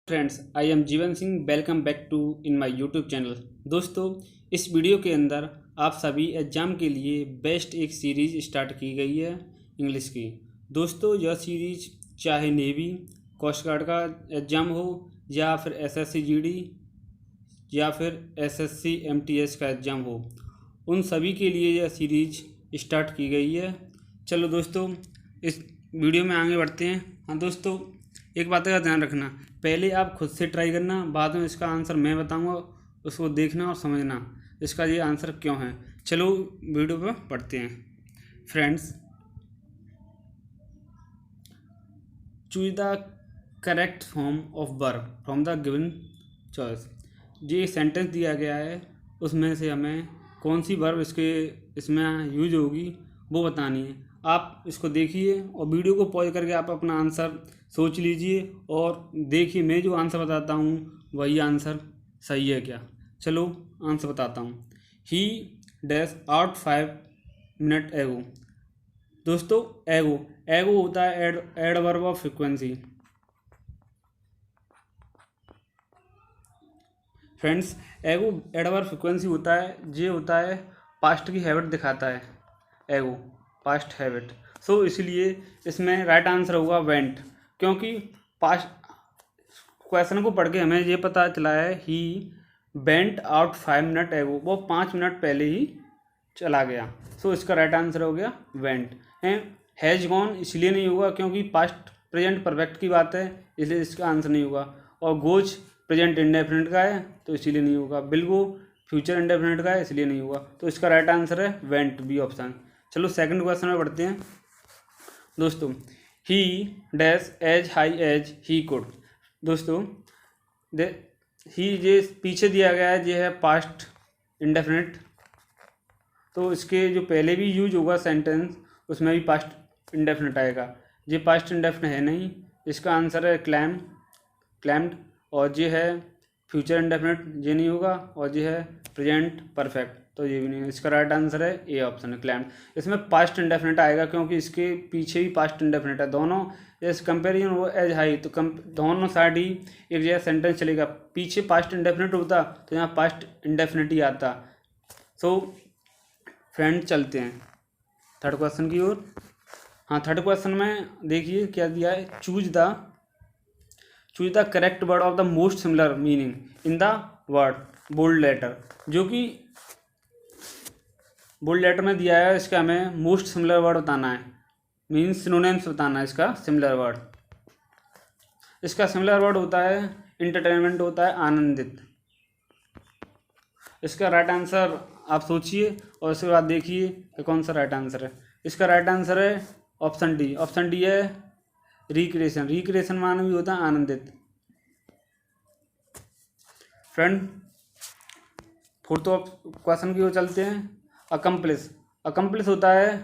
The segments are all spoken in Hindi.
Friends, I am Jeevan Singh. Welcome back to in my YouTube channel. दोस्तों, इस वीडियो के अंदर आप सभी एग्ज़ाम के लिए बेस्ट एक सीरीज़ स्टार्ट की गई है इंग्लिश की। दोस्तों, यह सीरीज़ चाहे नेवी, कोस्ट गार्ड का एग्ज़ाम हो या फिर एसएससी जीडी या फिर एसएससी एमटीएस का एग्ज़ाम हो, उन सभी के लिए यह सीरीज़ स्टार्ट की गई है। चलो दोस्तों, इस वीडियो में आगे बढ़ते हैं। हाँ दोस्तों, एक बात का ध्यान रखना, पहले आप खुद से ट्राई करना, बाद में इसका आंसर मैं बताऊंगा, उसको देखना और समझना इसका ये आंसर क्यों है। चलो वीडियो पर पढ़ते हैं। Friends, choose the correct form of verb from the given choice. ये सेंटेंस दिया गया है, उसमें से हमें कौन सी वर्ब इसमें यूज होगी वो बतानी है। आप इसको देखिए और वीडियो को पॉज करके आप अपना आंसर सोच लीजिए और देखिए मैं जो आंसर बताता हूँ वही आंसर सही है क्या। चलो आंसर बताता हूँ। ही डैश आउट 5 मिनट एगो। दोस्तों, एगो एगो होता है एडवर्ब ऑफ फ्रिक्वेंसी। फ्रेंड्स, एगो एडवर्ब फ्रिक्वेंसी होता है, ये होता है पास्ट की हैबिट दिखाता है। एगो पास्ट हैबिट, सो इसलिए इसमें राइट आंसर होगा वेंट, क्योंकि पास्ट क्वेश्चन को पढ़ के हमें ये पता चला है ही वेंट आउट 5 मिनट एगो, वो 5 मिनट पहले ही चला गया। सो इसका राइट आंसर हो गया वेंट। हैज गॉन इसलिए नहीं होगा क्योंकि पास्ट प्रेजेंट परफेक्ट की बात है, इसलिए इसका आंसर नहीं होगा। और गोज प्रेजेंट इंडेफिनिट का है तो इसीलिए नहीं होगा। विल गो फ्यूचर इंडेफिनिट का है इसलिए नहीं होगा। तो इसका राइट आंसर है वेंट, बी ऑप्शन। चलो सेकंड क्वेश्चन में बढ़ते हैं। दोस्तों, he dash as high as he could. दोस्तों, ही ये पीछे दिया गया है, ये है पास्ट इंडेफिनिट, तो इसके जो पहले भी यूज होगा सेंटेंस उसमें भी पास्ट इंडेफिनिट आएगा। ये पास्ट इंडेफिनिट है नहीं, इसका आंसर है क्लैम्ड। और ये है फ्यूचर इंडेफिनिट, ये नहीं होगा। और ये है प्रेजेंट परफेक्ट, तो ये भी नहीं है। इसका राइट आंसर है ए ऑप्शन है, क्लैम्ड। इसमें पास्ट इंडेफिनिट आएगा क्योंकि इसके पीछे भी पास्ट इंडेफिनिट है। दोनों जैसे कंपेरिजन वो एज हाई, तो दोनों साइड ही एक जैसा सेंटेंस चलेगा। पीछे पास्ट इंडेफिनिट होता तो यहाँ पास्ट इंडेफिनिट ही आता। सो फ्रेंड, चलते हैं थर्ड क्वेश्चन की ओर। हाँ, थर्ड क्वेश्चन में देखिए क्या दिया है। Choose the correct word of the most similar meaning in the word bold letter. जो कि बोल्ड लेटर में दिया है, इसका हमें मोस्ट सिमिलर वर्ड बताना है, मीन्स सिनोनिम्स बताना है इसका सिमिलर वर्ड। इसका सिमिलर वर्ड होता है इंटरटेनमेंट, होता है आनंदित। इसका राइट आंसर आप सोचिए और उसके बाद देखिए कि कौन सा राइट आंसर है। इसका राइट आंसर है ऑप्शन डी। ऑप्शन डी है रिक्रिएशन। रिक्रिएशन माने भी होता है आनंदित। फ्रेंड, फोर्थ क्वेश्चन की ओर चलते हैं। अकम्प्लिश। अकम्प्लिश होता है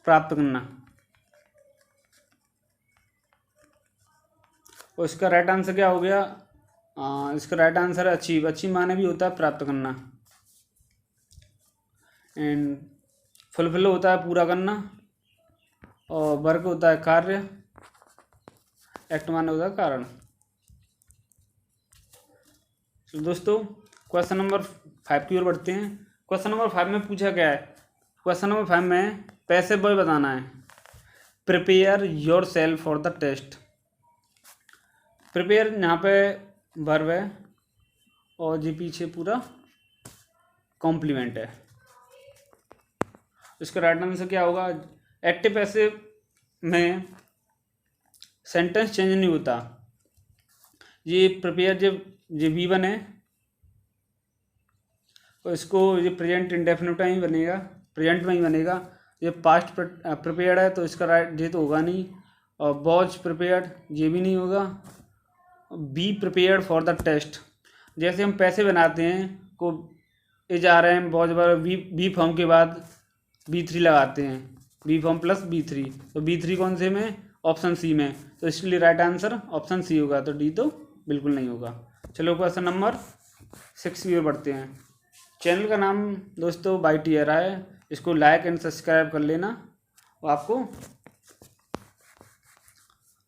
प्राप्त करना, और इसका राइट आंसर क्या हो गया। इसका राइट आंसर है अचीव। अचीव माने भी होता है प्राप्त करना। एंड फुलफिल होता है पूरा करना, और वर्क होता है कार्य, एक्ट माने होता है कारण। तो दोस्तों, क्वेश्चन नंबर 5 की ओर बढ़ते हैं। क्वेश्चन नंबर 5 में पूछा गया है, क्वेश्चन नंबर 5 में पैसिव वॉइस बताना है। Prepare yourself for the test. Prepare यहाँ पे वर्ब है और ये पीछे पूरा कॉम्प्लीमेंट है। इसका राइट आंसर क्या होगा। एक्टिव पैसिव में सेंटेंस चेंज नहीं होता। ये प्रिपेयर जब ये V1 है और इसको ये प्रेजेंट इंडेफिनिट में ही बनेगा, प्रेजेंट में ही बनेगा। ये पास्ट प्रिपेयर्ड है तो इसका राइट ये तो होगा नहीं। और वॉज प्रिपेयर्ड ये भी नहीं होगा। Be prepared for the test, जैसे हम पैसे बनाते हैं को ए जा रहे हैं बहुत बार बी फॉर्म के बाद B3 लगाते हैं, बी फॉर्म प्लस B3, तो B3 कौन से में, ऑप्शन सी में, तो इसके लिए राइट आंसर ऑप्शन सी होगा। तो डी तो बिल्कुल नहीं होगा। चलो क्वेश्चन नंबर 6 की ओर बढ़ते हैं। चैनल का नाम दोस्तों बाई टीयर है, इसको लाइक एंड सब्सक्राइब कर लेना और आपको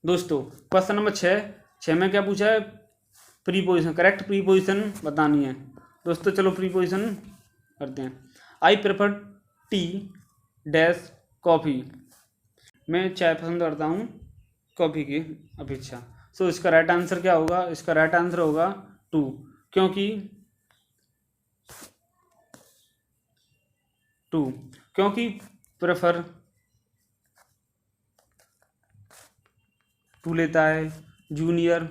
दोस्तों क्वेश्चन नंबर 6 में क्या पूछा है, प्रीपोजिशन, करेक्ट प्रीपोजिशन बतानी है। दोस्तों चलो प्रीपोजिशन करते हैं। I prefer tea dash coffee, मैं चाय पसंद करता हूँ कॉफ़ी की अपेक्षा। सो इसका राइट आंसर क्या होगा, इसका राइट आंसर होगा 2, क्योंकि प्रेफर टू लेता है, जूनियर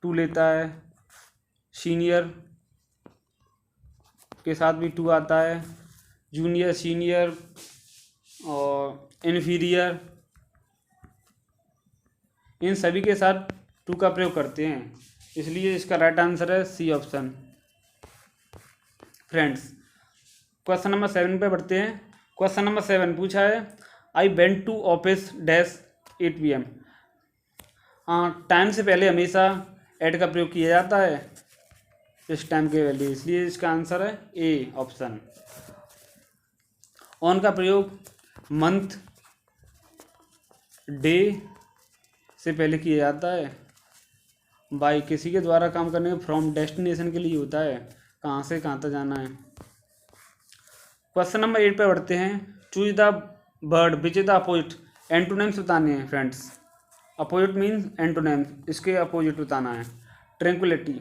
टू लेता है, सीनियर के साथ भी टू आता है, जूनियर सीनियर और इन्फीरियर, इन सभी के साथ टू का प्रयोग करते हैं, इसलिए इसका राइट आंसर है C option. Friends question number 7 पे बढ़ते हैं। क्वेश्चन नंबर 7 पूछा है I went to office dash 8 PM। हाँ, टाइम से पहले हमेशा एट का प्रयोग किया जाता है इस टाइम के वैल्यू, इसलिए इसका आंसर है ए ऑप्शन। ऑन का प्रयोग मंथ डे से पहले किया जाता है। बाई किसी के द्वारा काम करने के फ्रॉम डेस्टिनेशन के लिए होता है, कहाँ से कहाँ तक जाना है। क्वेश्चन नंबर 8 पे बढ़ते हैं। Choose the word which is the opposite, antonyms बताने हैं फ्रेंड्स। अपोजिट मीन्स एंटोनिम्स, इसके अपोजिट बताना है। ट्रैंक्विलिटी,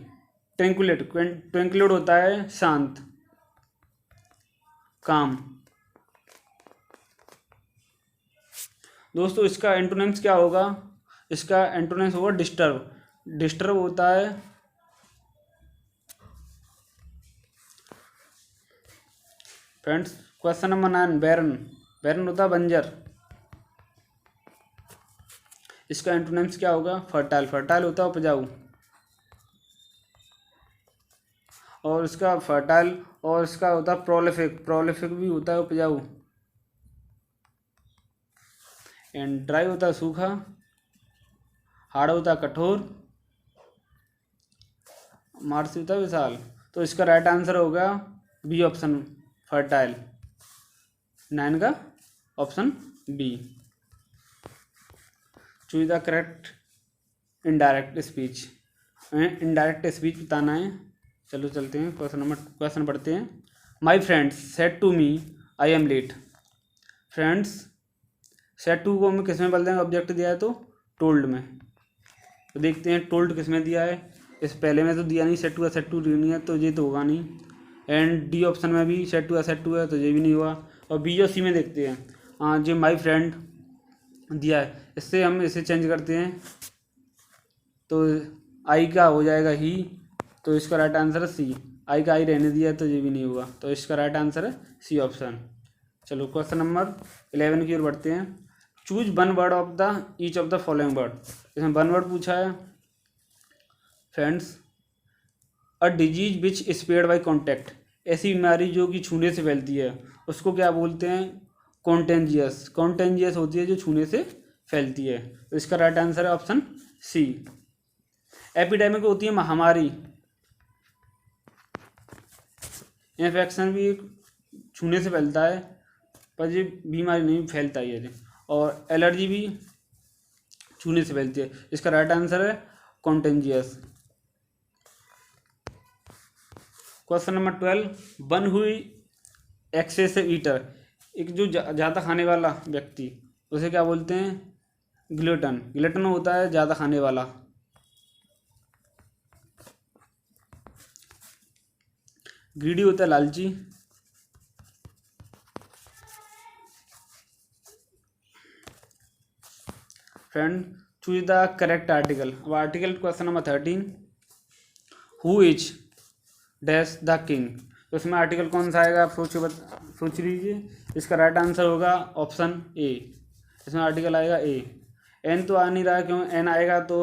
ट्रैंक्विलिटी होता है शांत, काम। दोस्तों इसका एंटोनिम्स क्या होगा, इसका एंटोनिम्स होगा डिस्टर्ब। डिस्टर्ब होता है फ्रेंड्स। क्वेश्चन नंबर 9 बैरन, बैरन होता है बंजर, इसका एंटोनिम्स क्या होगा, फर्टाइल। फर्टाइल होता है उपजाऊ, और इसका फर्टाइल और इसका होता है प्रोलिफिक, प्रोलिफिक भी होता है उपजाऊ। एंड ड्राई होता है सूखा, हार्ड होता है कठोर, मार्सी होता है विशाल। तो इसका राइट आंसर होगा बी ऑप्शन, फर्टाइल। 9 का option B. Choose the correct indirect speech, indirect speech बताना है। चलो चलते हैं क्वेश्चन पढ़ते हैं। My friends said to me I am late. Friends said to को हमें किस में बदल देंगे, ऑब्जेक्ट दिया है तो टोल्ड में। तो देखते हैं टोल्ड किस में दिया है, इस पहले में तो दिया नहीं, सेड टू है, सेड टू नहीं है तो ये तो होगा नहीं। एंड डी ऑप्शन में भी सेड टू है तो ये भी नहीं हुआ। और बी और सी में देखते हैं। हाँ जो माई फ्रेंड दिया है, इससे हम इसे चेंज करते हैं तो आई का हो जाएगा ही, तो इसका राइट आंसर है सी। आई का आई रहने दिया है तो ये भी नहीं हुआ, तो इसका राइट आंसर है सी ऑप्शन। चलो क्वेश्चन नंबर 11 की ओर बढ़ते हैं। Choose one word of the each of the following word, इसमें वन वर्ड पूछा है friends. A disease which spread by contact, ऐसी बीमारी जो कि छूने से फैलती है उसको क्या बोलते हैं, कॉन्टेंजियस। कॉन्टेंजियस होती है जो छूने से फैलती है, तो इसका राइट आंसर है ऑप्शन सी। एपिडेमिक होती है महामारी, इन्फेक्शन भी एक छूने से फैलता है पर ये बीमारी नहीं फैलता है ये। और एलर्जी भी छूने से फैलती है, इसका राइट आंसर है कॉन्टेंजियस। क्वेश्चन नंबर 12 वन हुई एक्सेसिव ईटर, एक जो ज़्यादा खाने वाला व्यक्ति उसे क्या बोलते हैं, ग्लूटन। ग्लूटन होता है ज़्यादा खाने वाला। ग्रीडी होता है लालची। Friend choose the correct article. अब article question number 13 who is dash the king, तो इसमें आर्टिकल कौन सा आएगा आप सोच लीजिए। इसका राइट आंसर होगा ऑप्शन ए, इसमें आर्टिकल आएगा ए। एन तो आ नहीं रहा है, क्यों एन आएगा तो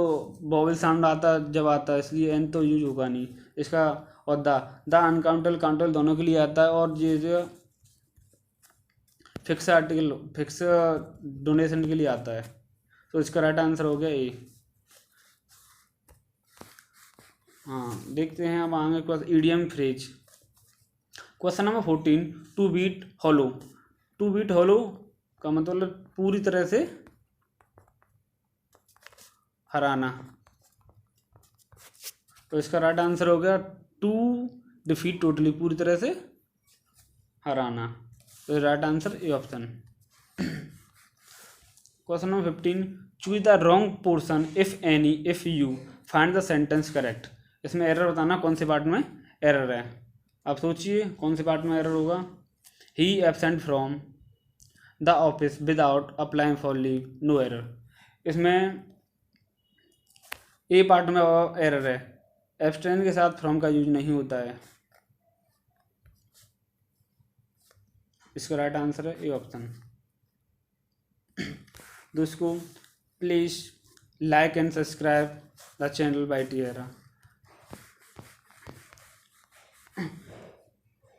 वोवेल साउंड आता जब आता है, इसलिए एन तो यूज होगा नहीं इसका। और द अनकाउंटेबल काउंटेबल दोनों के लिए आता है, और ये जो फिक्स आर्टिकल फिक्स डोनेशन के लिए आता है, तो इसका राइट आंसर हो गया ए। हाँ देखते हैं अब आगे question idiom phrase. Question number 14 to beat hollow. To beat hollow का मतलब पूरी तरह से हराना। तो इसका राइट आंसर हो गया टू डिफीट टोटली, पूरी तरह से हराना। तो right answer A option. Question number 15, choose the wrong portion if any if you find the sentence correct. इसमें एरर बताना कौन से पार्ट में एरर है। आप सोचिए कौन से पार्ट में एरर होगा। He absent from the office without applying for leave, no error. इसमें ए पार्ट में एरर है, एब्सटेंट के साथ फ्रॉम का यूज नहीं होता है। इसका राइट आंसर है ए ऑप्शन। दोस्तों please like and subscribe the channel bye टिएरा।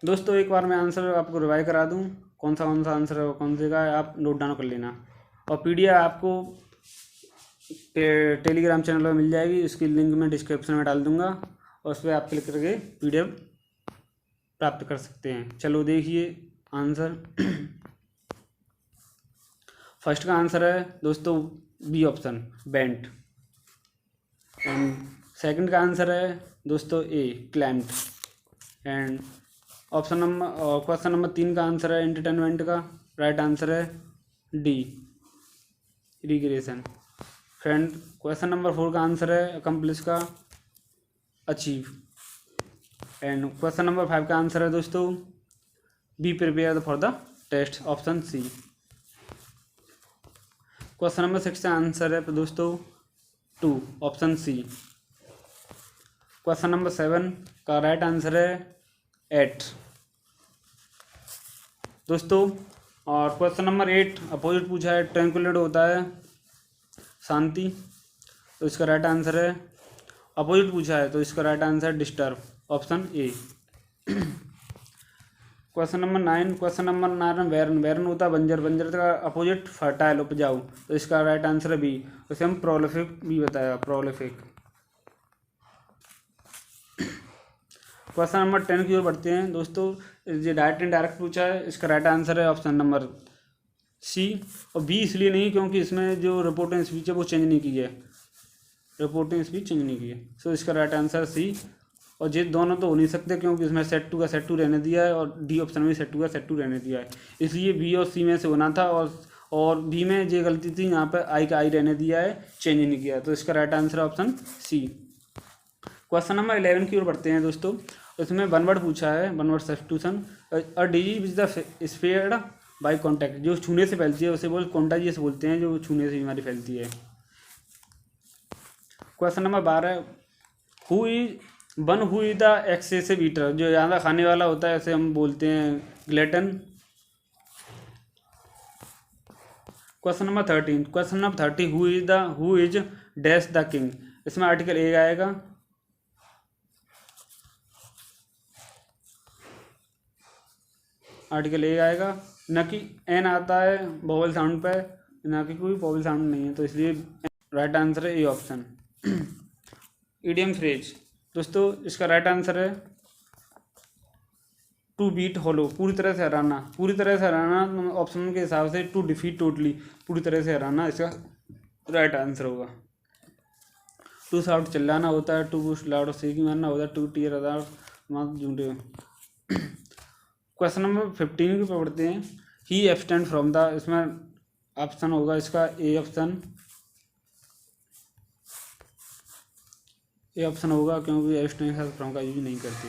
दोस्तों एक बार मैं आंसर आपको रिवाइज करा दूं, कौन सा आंसर है कौन से का है, आप नोट डाउन कर लेना। और पीडीएफ आपको टेलीग्राम चैनल में मिल जाएगी, उसकी लिंक मैं डिस्क्रिप्शन में डाल दूंगा और उस पर आप क्लिक करके पीडीएफ प्राप्त कर सकते हैं। चलो देखिए आंसर। फर्स्ट का आंसर है दोस्तों B option, bent. And second का आंसर है दोस्तों A, clamped. And option number question number 3 का आंसर है एंटरटेनमेंट का, राइट आंसर है D, regression. Friend question number 4 का आंसर है अकम्प्लिश का, अचीव। एंड क्वेश्चन नंबर 5 का आंसर है दोस्तों be prepare for the test, option C. Question number 6 का आंसर है दोस्तों 2, ऑप्शन सी। क्वेश्चन नंबर 7 का राइट आंसर है 8 दोस्तों। और क्वेश्चन नंबर 8 अपोजिट पूछा है, ट्रैंक्विलिटी होता है शांति, तो इसका राइट आंसर है, अपोजिट पूछा है तो इसका राइट आंसर है disturb, option A. Question number 9 बैरन होता है बंजर, बंजर का अपोजिट फर्टाइल, उपजाऊ, तो इसका राइट आंसर है बी, उसे हम प्रोलिफिक भी बताया, प्रोलिफिक। क्वेश्चन नंबर 10 की ओर बढ़ते हैं दोस्तों। ये डायरेक्ट एंड डायरेक्ट पूछा है, इसका राइट आंसर है ऑप्शन नंबर सी। और बी इसलिए नहीं क्योंकि इसमें जो रिपोर्टिंग स्पीच है वो चेंज नहीं की है, रिपोर्टिंग स्पीच चेंज नहीं की है, सो इसका राइट आंसर सी। और ये दोनों तो हो नहीं सकते क्योंकि इसमें सेट 2 का सेट 2 रहने दिया है और डी ऑप्शन में सेट 2 का सेट 2 रहने दिया है, इसलिए बी और सी में से होना था। और बी में ये गलती थी, यहाँ पर आई का आई रहने दिया है, चेंज नहीं किया, तो इसका राइट आंसर है ऑप्शन सी। क्वेश्चन नंबर 11 की ओर बढ़ते हैं दोस्तों। इसमें वन वर्ड पूछा है, one word substitution. A disease which the spread by contact, जो छूने से फैलती है उसे कॉन्टाजियस बोलते हैं, जो छूने से बीमारी फैलती है। Question number 12, who is the excessive eater, जो ज़्यादा खाने वाला होता है, ऐसे हम बोलते हैं glutton. Question number 30, who is dash the king, इसमें आर्टिकल ए आएगा। आर्टिकल ए आएगा, न कि एन आता है वोवल साउंड पे, ना कि कोई वोवल साउंड नहीं है, तो इसलिए राइट आंसर है ए ऑप्शन। इडियम फ्रेज दोस्तों, इसका राइट आंसर है टू बीट हॉलो, पूरी तरह से हराना, पूरी तरह से हराना ऑप्शन के हिसाब से टू डिफीट टोटली, पूरी तरह से हराना इसका राइट आंसर होगा। टू साउट चिल्लाना होता है, टू बूस्ट लाउड सीकी मारना होता है, टू टीयर अदार मात जूटे। क्वेश्चन नंबर 15 की पढ़ते हैं, ही एब्सटेंट फ्रॉम द, इसमें ऑप्शन होगा इसका ए ऑप्शन, ए ऑप्शन होगा क्योंकि एब्सटेंट फ्रॉम का यूज नहीं करते।